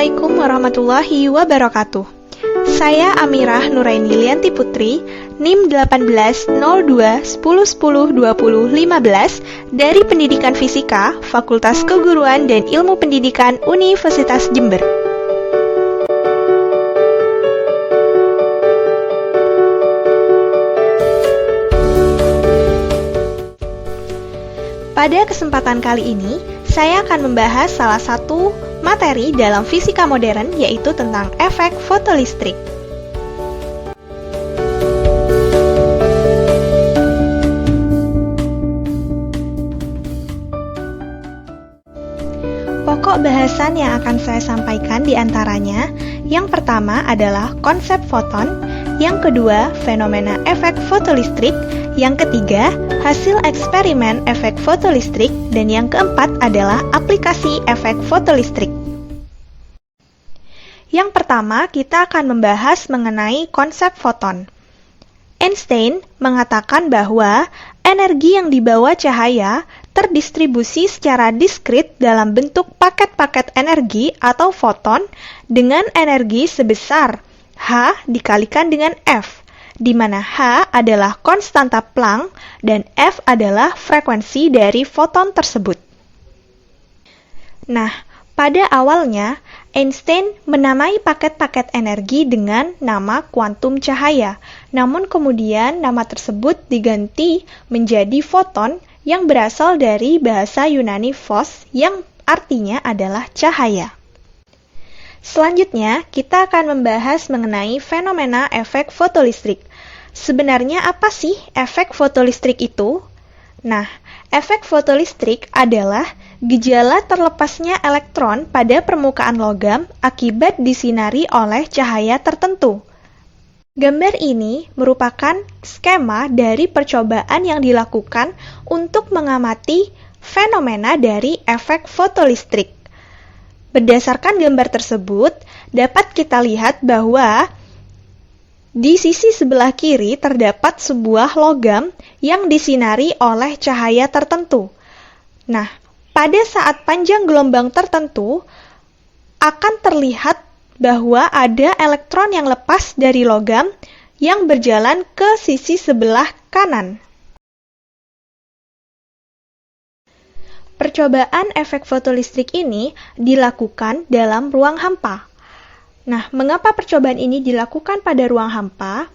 Assalamualaikum warahmatullahi wabarakatuh. Saya Amirah Nuraini Lianti Putri, NIM 180210102015 dari Pendidikan Fisika, Fakultas Keguruan dan Ilmu Pendidikan Universitas Jember. Pada kesempatan kali ini, saya akan membahas salah satu materi dalam fisika modern, yaitu tentang efek fotolistrik. Pokok bahasan yang akan saya sampaikan diantaranya, yang pertama adalah konsep foton, yang kedua fenomena efek fotolistrik, yang ketiga hasil eksperimen efek fotolistrik, dan yang keempat adalah aplikasi efek fotolistrik. Yang pertama, kita akan membahas mengenai konsep foton. Einstein mengatakan bahwa energi yang dibawa cahaya terdistribusi secara diskrit dalam bentuk paket-paket energi atau foton dengan energi sebesar H dikalikan dengan F, di mana H adalah konstanta Planck dan F adalah frekuensi dari foton tersebut. Nah, pada awalnya, Einstein menamai paket-paket energi dengan nama kuantum cahaya, namun kemudian nama tersebut diganti menjadi foton yang berasal dari bahasa Yunani phos yang artinya adalah cahaya. Selanjutnya, kita akan membahas mengenai fenomena efek fotolistrik. Sebenarnya apa sih efek fotolistrik itu? Nah, efek fotolistrik adalah gejala terlepasnya elektron pada permukaan logam akibat disinari oleh cahaya tertentu. Gambar ini merupakan skema dari percobaan yang dilakukan untuk mengamati fenomena dari efek fotolistrik. Berdasarkan gambar tersebut, dapat kita lihat bahwa di sisi sebelah kiri terdapat sebuah logam yang disinari oleh cahaya tertentu. Nah, pada saat panjang gelombang tertentu, akan terlihat bahwa ada elektron yang lepas dari logam yang berjalan ke sisi sebelah kanan. Percobaan efek fotolistrik ini dilakukan dalam ruang hampa. Nah, mengapa percobaan ini dilakukan pada ruang hampa?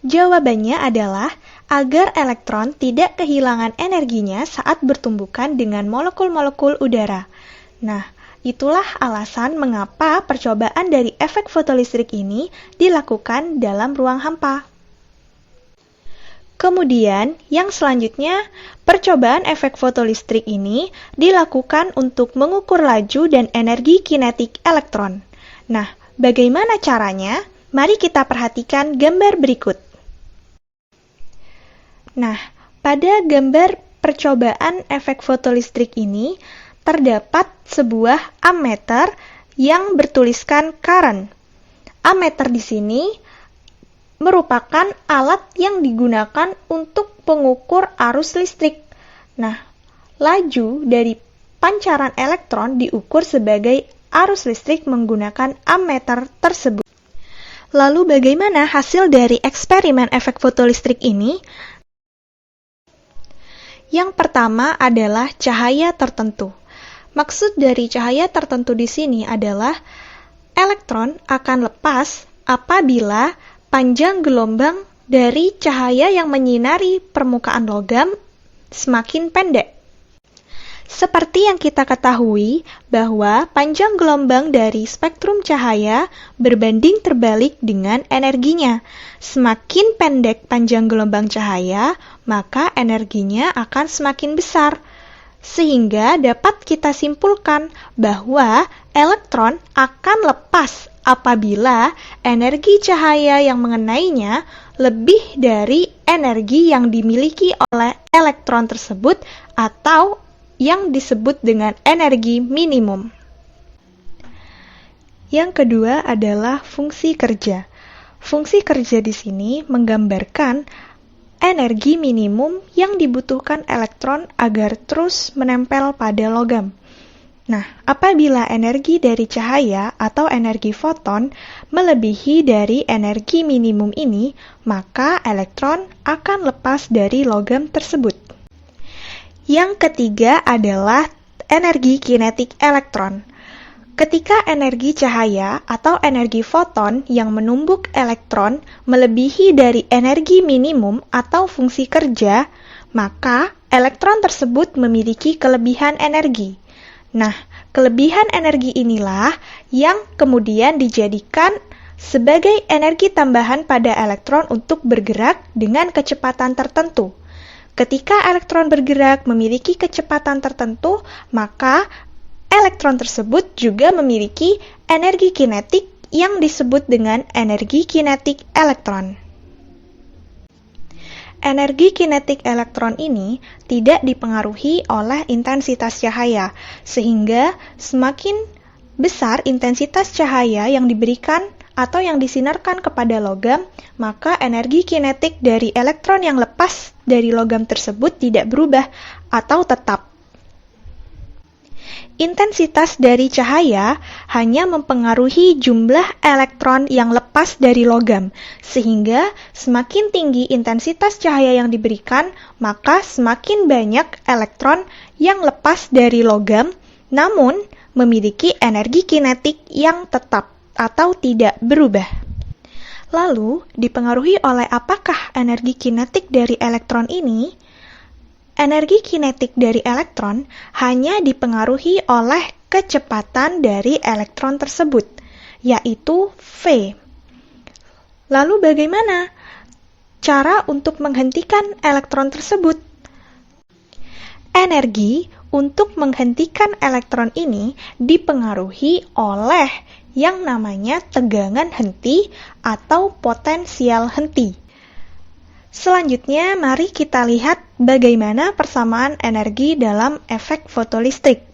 Jawabannya adalah agar elektron tidak kehilangan energinya saat bertumbukan dengan molekul-molekul udara. Nah, itulah alasan mengapa percobaan dari efek fotolistrik ini dilakukan dalam ruang hampa. Kemudian, yang selanjutnya, percobaan efek fotolistrik ini dilakukan untuk mengukur laju dan energi kinetik elektron. Nah, bagaimana caranya? Mari kita perhatikan gambar berikut. Nah, pada gambar percobaan efek fotolistrik ini, terdapat sebuah ammeter yang bertuliskan current. Ammeter di sini merupakan alat yang digunakan untuk pengukur arus listrik. Nah, laju dari pancaran elektron diukur sebagai arus listrik menggunakan ammeter tersebut. Lalu bagaimana hasil dari eksperimen efek fotolistrik ini? Yang pertama adalah cahaya tertentu. Maksud dari cahaya tertentu di sini adalah elektron akan lepas apabila panjang gelombang dari cahaya yang menyinari permukaan logam semakin pendek. Seperti yang kita ketahui bahwa panjang gelombang dari spektrum cahaya berbanding terbalik dengan energinya. Semakin pendek panjang gelombang cahaya, maka energinya akan semakin besar. Sehingga dapat kita simpulkan bahwa elektron akan lepas apabila energi cahaya yang mengenainya lebih dari energi yang dimiliki oleh elektron tersebut atau yang disebut dengan energi minimum. Yang kedua adalah fungsi kerja. Fungsi kerja di sini menggambarkan energi minimum yang dibutuhkan elektron agar terus menempel pada logam. Nah, apabila energi dari cahaya atau energi foton melebihi dari energi minimum ini, maka elektron akan lepas dari logam tersebut. Yang ketiga adalah energi kinetik elektron. Ketika energi cahaya atau energi foton yang menumbuk elektron melebihi dari energi minimum atau fungsi kerja, maka elektron tersebut memiliki kelebihan energi. Nah, kelebihan energi inilah yang kemudian dijadikan sebagai energi tambahan pada elektron untuk bergerak dengan kecepatan tertentu. Ketika elektron bergerak memiliki kecepatan tertentu, maka elektron tersebut juga memiliki energi kinetik yang disebut dengan energi kinetik elektron. Energi kinetik elektron ini tidak dipengaruhi oleh intensitas cahaya, sehingga semakin besar intensitas cahaya yang diberikan atau yang disinarkan kepada logam, maka energi kinetik dari elektron yang lepas dari logam tersebut tidak berubah atau tetap. Intensitas dari cahaya hanya mempengaruhi jumlah elektron yang lepas dari logam, sehingga semakin tinggi intensitas cahaya yang diberikan, maka semakin banyak elektron yang lepas dari logam, namun memiliki energi kinetik yang tetap atau tidak berubah. Lalu, dipengaruhi oleh apakah energi kinetik dari elektron ini? Energi kinetik dari elektron hanya dipengaruhi oleh kecepatan dari elektron tersebut, yaitu V. Lalu bagaimana cara untuk menghentikan elektron tersebut? Energi untuk menghentikan elektron ini dipengaruhi oleh yang namanya tegangan henti atau potensial henti. Selanjutnya, mari kita lihat bagaimana persamaan energi dalam efek fotolistrik.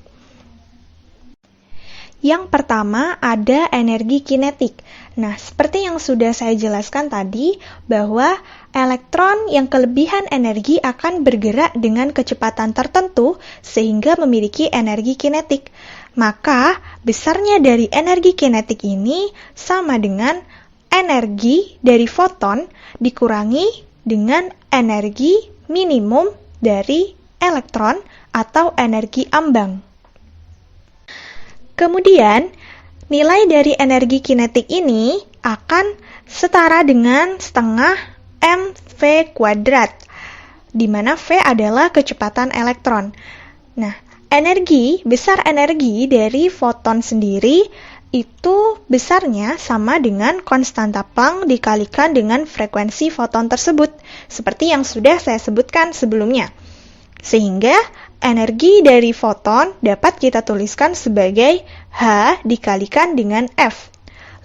Yang pertama ada energi kinetik. Nah, seperti yang sudah saya jelaskan tadi, bahwa elektron yang kelebihan energi akan bergerak dengan kecepatan tertentu sehingga memiliki energi kinetik. Maka, besarnya dari energi kinetik ini sama dengan energi dari foton dikurangi dengan energi minimum dari elektron atau energi ambang. Kemudian, nilai dari energi kinetik ini akan setara dengan setengah mv kuadrat, di mana V adalah kecepatan elektron. Nah, besar energi dari foton sendiri itu besarnya sama dengan konstanta Planck dikalikan dengan frekuensi foton tersebut, seperti yang sudah saya sebutkan sebelumnya. Sehingga energi dari foton dapat kita tuliskan sebagai H dikalikan dengan F.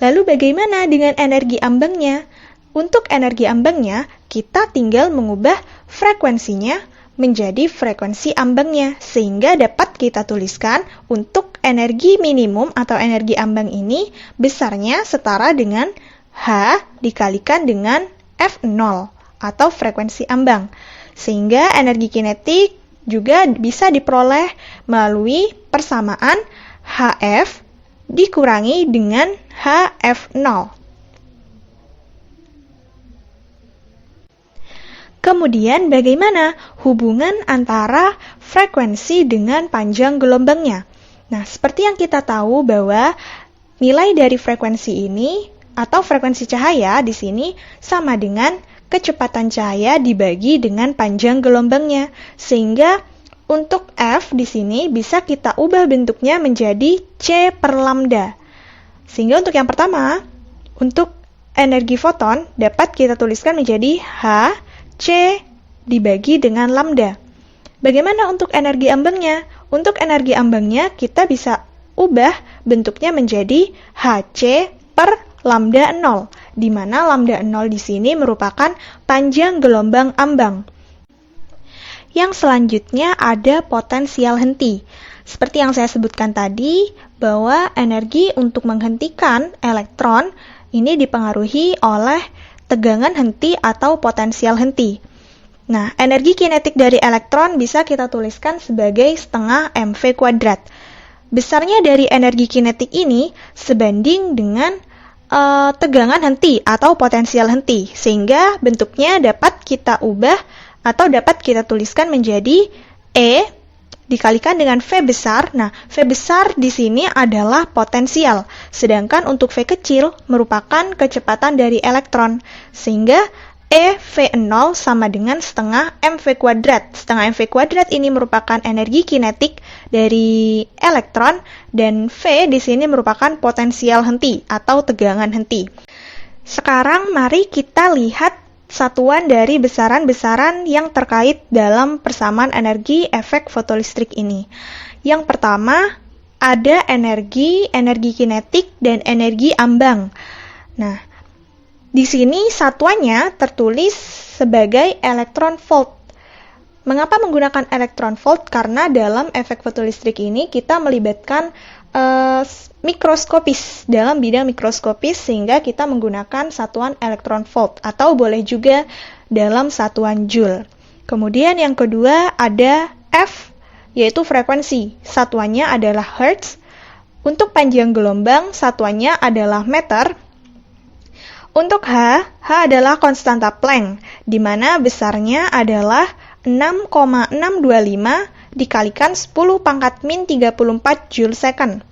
Lalu bagaimana dengan energi ambangnya? Untuk energi ambangnya, kita tinggal mengubah frekuensinya menjadi frekuensi ambangnya, sehingga dapat kita tuliskan untuk energi minimum atau energi ambang ini besarnya setara dengan H dikalikan dengan F0 atau frekuensi ambang. Sehingga energi kinetik juga bisa diperoleh melalui persamaan HF dikurangi dengan HF0. Kemudian bagaimana hubungan antara frekuensi dengan panjang gelombangnya? Nah, seperti yang kita tahu bahwa nilai dari frekuensi ini atau frekuensi cahaya di sini sama dengan kecepatan cahaya dibagi dengan panjang gelombangnya. Sehingga untuk F di sini bisa kita ubah bentuknya menjadi C per lambda. Sehingga untuk yang pertama, untuk energi foton dapat kita tuliskan menjadi H C dibagi dengan lambda. Bagaimana untuk energi ambangnya? Untuk energi ambangnya kita bisa ubah bentuknya menjadi HC per lambda 0, di mana lambda 0 di sini merupakan panjang gelombang ambang. Yang selanjutnya ada potensial henti. Seperti yang saya sebutkan tadi, bahwa energi untuk menghentikan elektron ini dipengaruhi oleh tegangan henti atau potensial henti. Nah, energi kinetik dari elektron bisa kita tuliskan sebagai setengah mv kuadrat. besarnya dari energi kinetik ini sebanding dengan tegangan henti atau potensial henti, sehingga bentuknya dapat kita ubah atau dapat kita tuliskan menjadi E dikalikan dengan V besar. Nah, V besar di sini adalah potensial, sedangkan untuk V kecil merupakan kecepatan dari elektron, sehingga EV0 sama dengan setengah mv kuadrat. Setengah mv kuadrat ini merupakan energi kinetik dari elektron, dan V di sini merupakan potensial henti atau tegangan henti. Sekarang mari kita lihat satuan dari besaran-besaran yang terkait dalam persamaan energi efek fotolistrik ini. Yang pertama, ada energi kinetik, dan energi ambang. Nah, di sini satuannya tertulis sebagai elektron volt. Mengapa menggunakan elektron volt? Karena dalam efek fotolistrik ini kita melibatkan mikroskopis, dalam bidang mikroskopis, sehingga kita menggunakan satuan elektron volt, atau boleh juga dalam satuan joule. Kemudian yang kedua ada F, yaitu frekuensi. Satuannya adalah hertz. Untuk panjang gelombang, satuannya adalah meter. Untuk H adalah konstanta Planck, di mana besarnya adalah 6,625 dikalikan 10 pangkat min 34 joule second.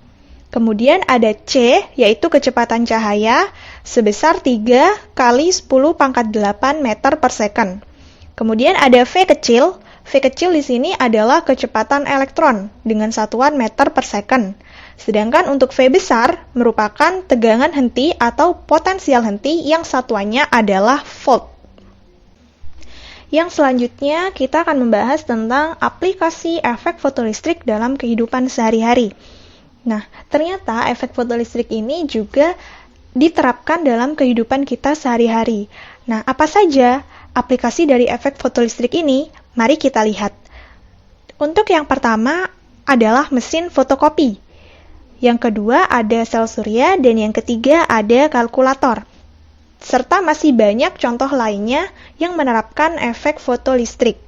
Kemudian ada C, yaitu kecepatan cahaya, sebesar 3 kali 10 pangkat 8 meter per second. Kemudian ada V kecil. V kecil di sini adalah kecepatan elektron dengan satuan meter per second. Sedangkan untuk V besar merupakan tegangan henti atau potensial henti yang satuannya adalah volt. Yang selanjutnya kita akan membahas tentang aplikasi efek fotolistrik dalam kehidupan sehari-hari. Nah, ternyata efek fotolistrik ini juga diterapkan dalam kehidupan kita sehari-hari. Nah, apa saja aplikasi dari efek fotolistrik ini? Mari kita lihat. Untuk yang pertama adalah mesin fotokopi. Yang kedua ada sel surya, dan yang ketiga ada kalkulator. Serta masih banyak contoh lainnya yang menerapkan efek fotolistrik.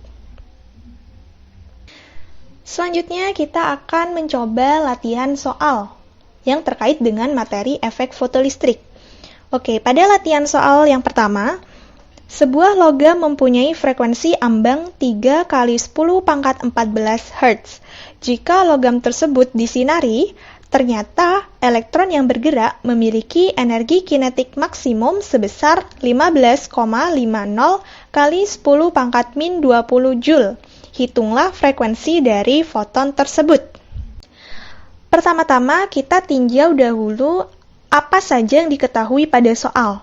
Selanjutnya kita akan mencoba latihan soal yang terkait dengan materi efek fotolistrik. Oke, pada latihan soal yang pertama, sebuah logam mempunyai frekuensi ambang 3 kali 10 pangkat 14 Hz. Jika logam tersebut disinari, ternyata elektron yang bergerak memiliki energi kinetik maksimum sebesar 15,50 kali 10 pangkat min 20 Joule. Hitunglah frekuensi dari foton tersebut. Pertama-tama kita tinjau dahulu apa saja yang diketahui pada soal.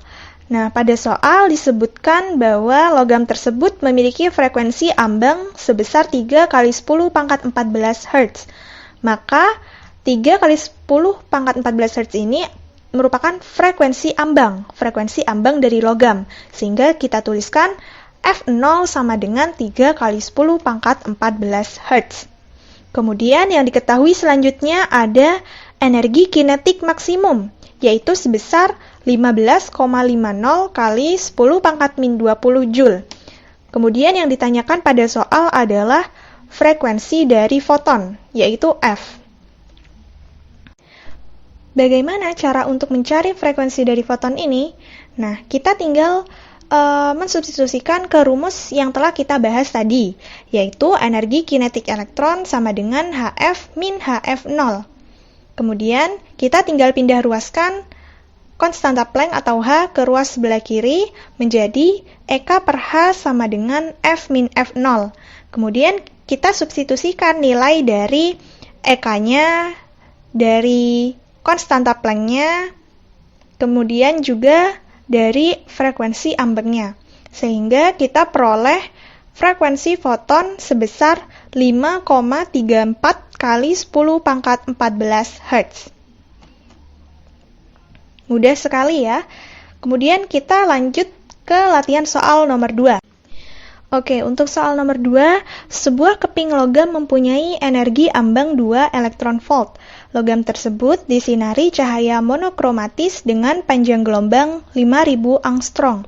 Nah, pada soal disebutkan bahwa logam tersebut memiliki frekuensi ambang sebesar 3 kali 10 pangkat 14 Hz. Maka 3 kali 10 pangkat 14 Hz ini merupakan frekuensi ambang dari logam. Sehingga kita tuliskan F0 sama dengan 3 kali 10 pangkat 14 Hz. Kemudian yang diketahui selanjutnya ada energi kinetik maksimum, yaitu sebesar 15,50 kali 10 pangkat min 20 Joule. Kemudian yang ditanyakan pada soal adalah frekuensi dari foton, yaitu F. Bagaimana cara untuk mencari frekuensi dari foton ini? Nah, kita tinggal mensubstitusikan ke rumus yang telah kita bahas tadi, yaitu energi kinetik elektron sama dengan HF min HF0. Kemudian, kita tinggal pindah ruaskan konstanta Planck atau H ke ruas sebelah kiri menjadi EK per H sama dengan F min F0. Kemudian, kita substitusikan nilai dari EK-nya, dari konstanta Planck-nya, kemudian juga dari frekuensi ambangnya. Sehingga kita peroleh frekuensi foton sebesar 5,34 kali 10 pangkat 14 Hz. Mudah sekali ya. Kemudian kita lanjut ke latihan soal nomor 2. Oke, untuk soal nomor 2, sebuah keping logam mempunyai energi ambang 2 elektron volt. Logam tersebut disinari cahaya monokromatis dengan panjang gelombang 5000 angstrom.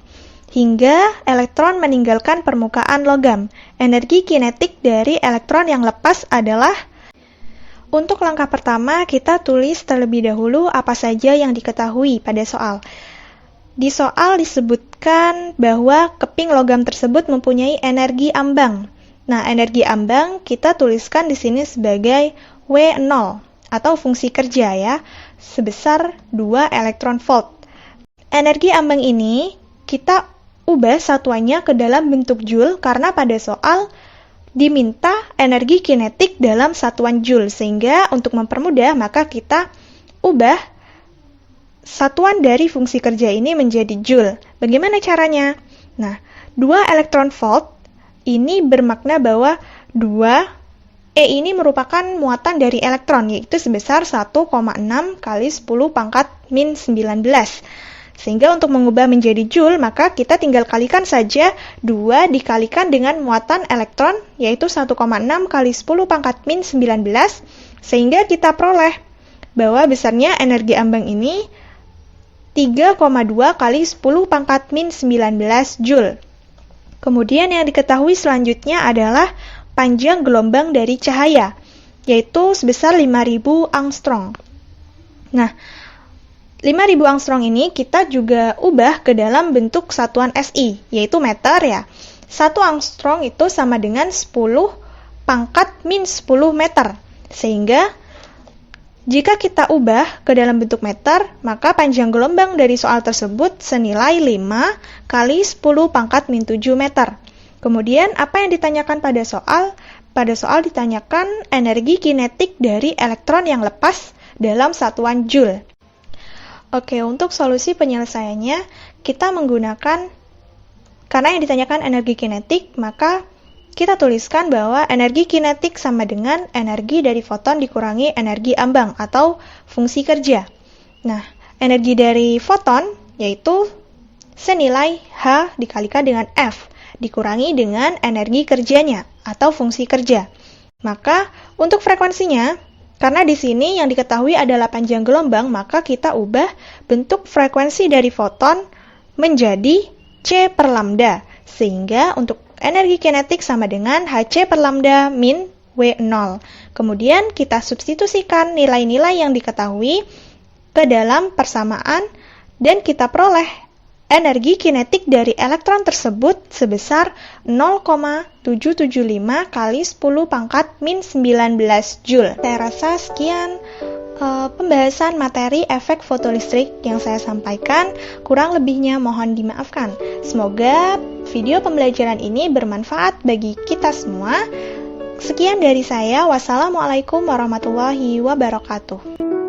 Hingga elektron meninggalkan permukaan logam. Energi kinetik dari elektron yang lepas adalah... Untuk langkah pertama, kita tulis terlebih dahulu apa saja yang diketahui pada soal. Di soal disebutkan bahwa keping logam tersebut mempunyai energi ambang. Nah, energi ambang kita tuliskan di sini sebagai W0 atau fungsi kerja ya, sebesar 2 elektron volt. Energi ambang ini kita ubah satuannya ke dalam bentuk joule karena pada soal diminta energi kinetik dalam satuan joule, sehingga untuk mempermudah maka kita ubah satuan dari fungsi kerja ini menjadi joule. Bagaimana caranya? Nah, 2 elektron volt ini bermakna bahwa 2 E ini merupakan muatan dari elektron, yaitu sebesar 1,6 kali 10 pangkat min 19. Sehingga untuk mengubah menjadi joule, maka kita tinggal kalikan saja 2 dikalikan dengan muatan elektron, yaitu 1,6 kali 10 pangkat min 19, sehingga kita peroleh bahwa besarnya energi ambang ini 3,2 kali 10 pangkat min 19 joule. Kemudian yang diketahui selanjutnya adalah panjang gelombang dari cahaya, yaitu sebesar 5000 angstrom. Nah, 5000 angstrom ini kita juga ubah ke dalam bentuk satuan SI, yaitu meter ya. 1 angstrom itu sama dengan 10 pangkat min 10 meter. Sehingga jika kita ubah ke dalam bentuk meter, maka panjang gelombang dari soal tersebut senilai 5 kali 10 pangkat min 7 meter. Kemudian, apa yang ditanyakan pada soal? Pada soal ditanyakan energi kinetik dari elektron yang lepas dalam satuan joule. Oke, untuk solusi penyelesaiannya, kita menggunakan, karena yang ditanyakan energi kinetik, maka kita tuliskan bahwa energi kinetik sama dengan energi dari foton dikurangi energi ambang atau fungsi kerja. Nah, energi dari foton yaitu senilai H dikalikan dengan F dikurangi dengan energi kerjanya atau fungsi kerja. Maka untuk frekuensinya, karena di sini yang diketahui adalah panjang gelombang, maka kita ubah bentuk frekuensi dari foton menjadi C per lambda. Sehingga untuk energi kinetik sama dengan Hc per lambda min W0. Kemudian kita substitusikan nilai-nilai yang diketahui ke dalam persamaan dan kita peroleh energi kinetik dari elektron tersebut sebesar 0,775 kali 10 pangkat min 19 joule. Saya rasa sekian pembahasan materi efek fotolistrik yang saya sampaikan, kurang lebihnya mohon dimaafkan. Semoga video pembelajaran ini bermanfaat bagi kita semua. Sekian dari saya, wassalamualaikum warahmatullahi wabarakatuh.